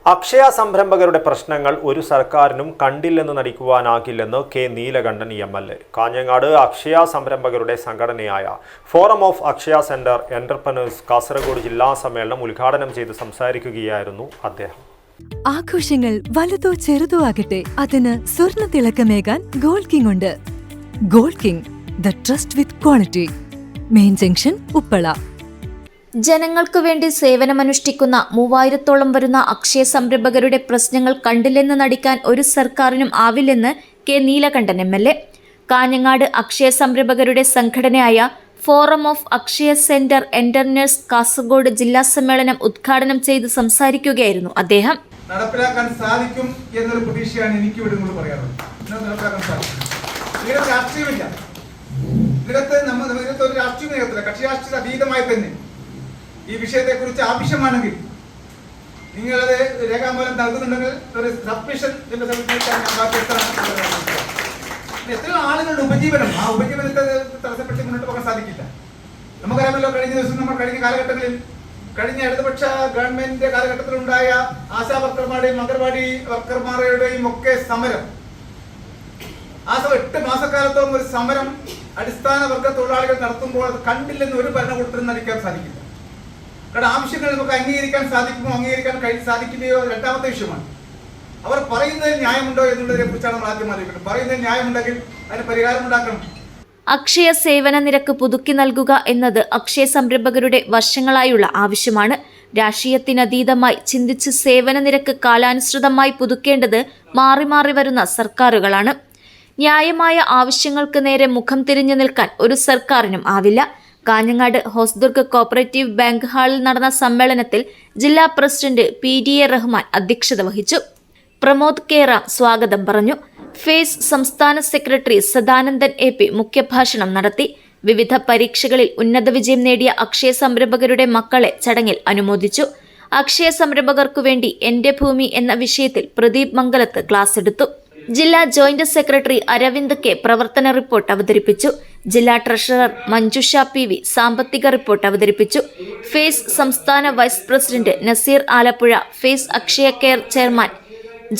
അക്ഷയ സംരംഭകരുടെ പ്രശ്നങ്ങൾ ഒരു സർക്കാരിനും കണ്ടില്ലെന്ന് നടിക്കുവാനാകില്ലെന്ന് കെ നീലകണ്ഠൻ എം.എൽ.എ. കാഞ്ഞങ്ങാട് അക്ഷയ സംരംഭകരുടെ സംഘടനയായ forum of Akshaya centre entrepreneurs Kasaragod ജില്ലാ സമ്മേളനം ഉദ്ഘാടനം ചെയ്ത് സംസാരിക്കുകയായിരുന്നു അദ്ദേഹം. ആഘോഷങ്ങൾ വലുതോ ചെറുതോ ആകട്ടെ, അതിന് സ്വർണ്ണ തിളക്കമേകാൻ ഗോൾഡ് കിങ് ഉണ്ട്. Gold king, the trust with quality. Main junction, Uppala. ജനങ്ങൾക്കു വേണ്ടി സേവനമനുഷ്ഠിക്കുന്ന 3000-ഓളം വരുന്ന അക്ഷയ സംരംഭകരുടെ പ്രശ്നങ്ങൾ കണ്ടില്ലെന്ന് നടിക്കാൻ ഒരു സർക്കാരിനും ആവില്ലെന്ന് കെ നീലകണ്ഠൻ എം.എൽ.എ. കാഞ്ഞങ്ങാട് അക്ഷയ സംരംഭകരുടെ സംഘടനയായ forum of Akshaya centre entrepreneurs Kasaragod ജില്ലാ സമ്മേളനം ഉദ്ഘാടനം ചെയ്ത് സംസാരിക്കുകയായിരുന്നു അദ്ദേഹം. നടപ്പിലാക്കാൻ സാധിക്കും എന്നൊരു പ്രതീക്ഷയാണ് എനിക്ക് ഇവിടെ നിങ്ങൾ പറയാറുള്ളത്. നടപ്പിലാക്കാൻ സാധിക്കും. ഇതിനകത്ത് രാഷ്ട്രീയമില്ല. ഇതിനകത്ത് ഒരു രാഷ്ട്രീയ നേതൃത്വം, കക്ഷി രാഷ്ട്രീയ അതീതമായി തന്നെ ഈ വിഷയത്തെക്കുറിച്ച് ആവശ്യമാണെങ്കിൽ നിങ്ങളത് രേഖാമൂലം നൽകുന്നുണ്ടെങ്കിൽ ഒരു സബ്മിഷൻ എത്രയോ ആളുകളുടെ ഉപജീവനം, ആ ഉപജീവനത്തെ തടസ്സപ്പെടുത്തി മുന്നോട്ട് പോകാൻ സാധിക്കില്ല. നമുക്കറിയാമല്ലോ, കഴിഞ്ഞ ദിവസം നമ്മൾ കഴിഞ്ഞ കാലഘട്ടങ്ങളിൽ കഴിഞ്ഞ ഇടതുപക്ഷ ഗവൺമെന്റിന്റെ കാലഘട്ടത്തിലുണ്ടായ ആശാ വർക്കർമാരുടെയും അംഗൻവാടി വർക്കർമാരുടെയും ഒക്കെ സമരം, ആ 8 മാസക്കാലത്തോളം ഒരു സമരം അടിസ്ഥാന വർഗ തൊഴിലാളികൾ നടത്തുമ്പോൾ അത് കണ്ടില്ലെന്ന് ഒരു ഭരണകൂടത്തിനും നടിക്കാൻ സാധിക്കില്ല. കാരണം ആവശ്യങ്ങൾ നമുക്ക് അംഗീകരിക്കാൻ സാധിക്കുമോ, അംഗീകരിക്കാൻ സാധിക്കുകയോ രണ്ടാമത്തെ വിഷയമാണ്. അവർ പറയുന്നതിൽ ന്യായമുണ്ടോ എന്നുള്ളതിനെ കുറിച്ചാണ് നമ്മൾ ആദ്യം ആലോചിക്കുന്നത്. പറയുന്നതിൽ ന്യായമുണ്ടെങ്കിൽ അതിന് പരിഹാരം ഉണ്ടാക്കണം. അക്ഷയ സേവന നിരക്ക് പുതുക്കി നൽകുക എന്നത് അക്ഷയ സംരംഭകരുടെ വർഷങ്ങളായുള്ള ആവശ്യമാണ്. രാഷ്ട്രീയത്തിനതീതമായി ചിന്തിച്ച് സേവന നിരക്ക് കാലാനുസൃതമായി പുതുക്കേണ്ടത് മാറി മാറി വരുന്ന സർക്കാരുകളാണ്. ന്യായമായ ആവശ്യങ്ങൾക്ക് നേരെ മുഖം തിരിഞ്ഞു നിൽക്കാൻ ഒരു സർക്കാരിനും ആവില്ല. കാഞ്ഞങ്ങാട് ഹോസ്ദുർഗ് കോപ്പറേറ്റീവ് ബാങ്ക് ഹാളിൽ നടന്ന സമ്മേളനത്തിൽ ജില്ലാ പ്രസിഡന്റ് PDA റഹ്മാൻ അധ്യക്ഷത വഹിച്ചു. പ്രമോദ് കേറാം സ്വാഗതം പറഞ്ഞു. ഫേസ് സംസ്ഥാന സെക്രട്ടറി സദാനന്ദൻ AP മുഖ്യഭാഷണം നടത്തി. വിവിധ പരീക്ഷകളിൽ ഉന്നത വിജയം നേടിയ അക്ഷയ സംരംഭകരുടെ മക്കളെ ചടങ്ങിൽ അനുമോദിച്ചു. അക്ഷയ സംരംഭകർക്കു വേണ്ടി എന്റെ ഭൂമി എന്ന വിഷയത്തിൽ പ്രദീപ് മംഗലത്ത് ക്ലാസ് എടുത്തു. ജില്ലാ ജോയിന്റ് സെക്രട്ടറി അരവിന്ദ് K പ്രവർത്തന റിപ്പോർട്ട് അവതരിപ്പിച്ചു. ജില്ലാ ട്രഷറർ മഞ്ജുഷ PV സാമ്പത്തിക റിപ്പോർട്ട് അവതരിപ്പിച്ചു. ഫേസ് സംസ്ഥാന vice president Naseer Alappuzha, face Akshaya care chairman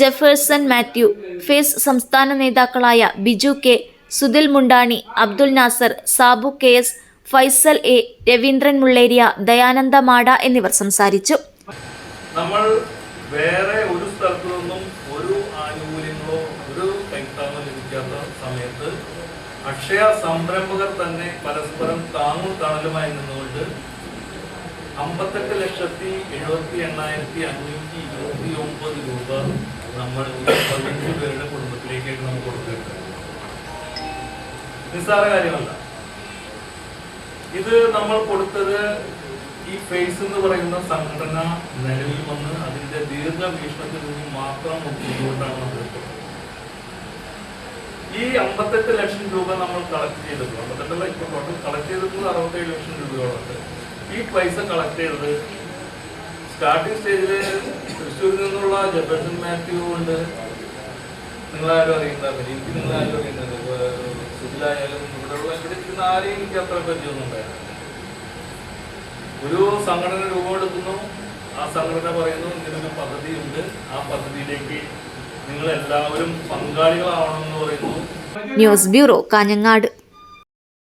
Jefferson Mathew, face സംസ്ഥാന നേതാക്കളായ Biju K, Sudhil മുണ്ടാണി, Abdul Nasar, Sabu KS, Faisal A, Raveendran Mulleria, Dayananda മാട എന്നിവർ സംസാരിച്ചു. നമ്മൾ വേറെ ഒരു സ്ഥലത്തു നിന്നും ഒരു ആനുകൂല്യങ്ങളോ ഒരു കൈത്താങ്ങോ ലഭിക്കാത്ത സമയത്ത് അക്ഷയ സംരംഭകർ തന്നെ പരസ്പരം താങ്ങും തണലുമായി നിന്നുകൊണ്ട് 58,78,529 രൂപ നമ്മൾ 15 പേരുടെ കുടുംബത്തിലേക്കായിട്ട് നമ്മൾ കൊടുത്തിട്ടുണ്ട്. നിസ്സാര കാര്യമല്ല. ഇത് നമ്മൾ കൊടുത്തത് ഈ ഫേസ് എന്ന് പറയുന്ന സംഘടന നിലവിൽ വന്ന് അതിന്റെ ദീർഘവീക്ഷണത്തിൽ നിന്ന് മാത്രം നോക്കിക്കൊണ്ടാണ് നമ്മൾ കൊടുത്തത്. ഈ 58 ലക്ഷം രൂപ നമ്മൾ കളക്ട് ചെയ്തിട്ടുള്ളത്, 58 ഇപ്പോൾ ടോട്ടൽ കളക്ട് ചെയ്തിട്ടുള്ളത് 67 ലക്ഷം രൂപയോളമുണ്ട്. ഈ പൈസ കളക്ട് ചെയ്തത് സ്റ്റാർട്ടിംഗ് സ്റ്റേജിൽ തൃശ്ശൂരിൽ നിന്നുള്ള ജെഫേഴ്സൺ മാത്യു ഉണ്ട്. നിങ്ങളാരും അറിയുന്നത്, എനിക്ക് നിങ്ങളാരും അറിയുന്നത്, സുധിലായാലും ഇവിടെ ഇരിക്കുന്ന ആരെയും എനിക്ക് അത്ര പരിചയമൊന്നും ഉണ്ടായിരുന്നു. ഒരു സംഘടന രൂപമെടുക്കുന്നു, ആ സംഘടന പറയുന്നു ഇങ്ങനൊരു പദ്ധതിയുണ്ട്, ആ പദ്ധതിയിലേക്ക് നിങ്ങൾ എല്ലാവരും പങ്കാളികളാവണമെന്ന് പറയുന്നു. News bureau, Kanhangad.